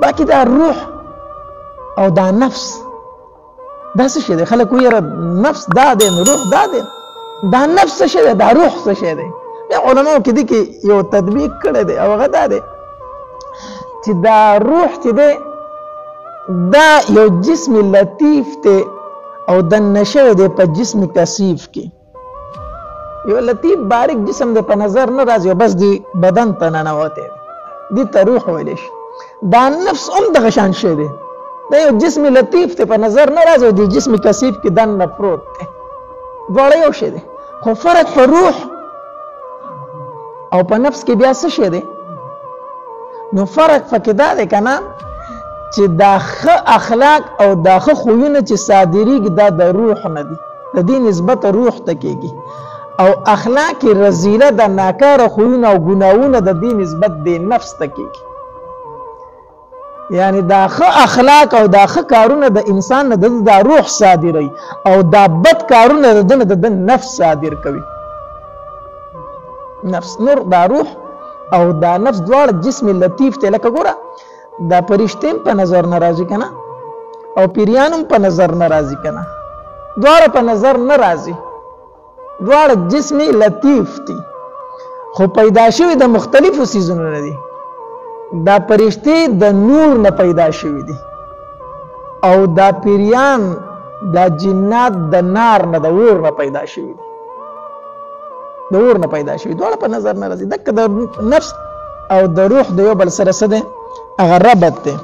باقي دا روح او دا نفس دا څه شی دی؟ خلک وایي یاره نفس دا دی نو روح دا دی. دا نفس څه شی دی؟ دا روح څه شی دی؟ بیا علماو کې دي کې یو تطبیق کړی دی او هغه دا دی چې دا روح چې دی دا یو جسم لطیف دی او دننه شوی دی په جسم کثیف کې. یو لطیف باریک جسم دی په نظر نه راځي او بس دی بدن ته ننوتی دی، دې ته روح ویلی شي. دا نفس هم دغه شان شی دی، دا یو جسم لطیف دی په نظر نه راځي او د جسم کثیف کې دننه پروت دی. دواړه یو شی دی، خو فرق په روح او په نفس کې بیا څه شی دی؟ نو فرق پکې دا دی که نه چې دا ښه اخلاق او دا ښه خویونه چې صادریږي دا د روح نه دي، د دې نسبت روح ته کېږي، او اخلاق رذیله د ناکاره خویونه او ګناهونه د دې نسبت د نفس ته کېږي. یعنی دا ښه اخلاق او دا ښه کارونه د انسان نه دا روح صادروي او دا بد کارونه د ده نه د نفس صادر کوي. نفس نور دا روح او دا نفس دواړه جسم لطیف دی. لکه ګوره دا فرشتې هم په نظر نه راځي که نه او پیریان هم په نظر نه راځي که نه، دواړه په نظر نه راځي، دواړه جسم لطیف دي خو پیدا شوي د مختلفو څیزونو نه دي. دا فرشتې د نور نه پیدا شوي دي او دا پیریان دا جنات د نار نه د اور نه پیدا شوي دي، د اور نه پیدا شوي، دواړه په نظر نه راځي. دکه د نفس او د روح د یو بل سره څه دی؟ هغه ربط دی.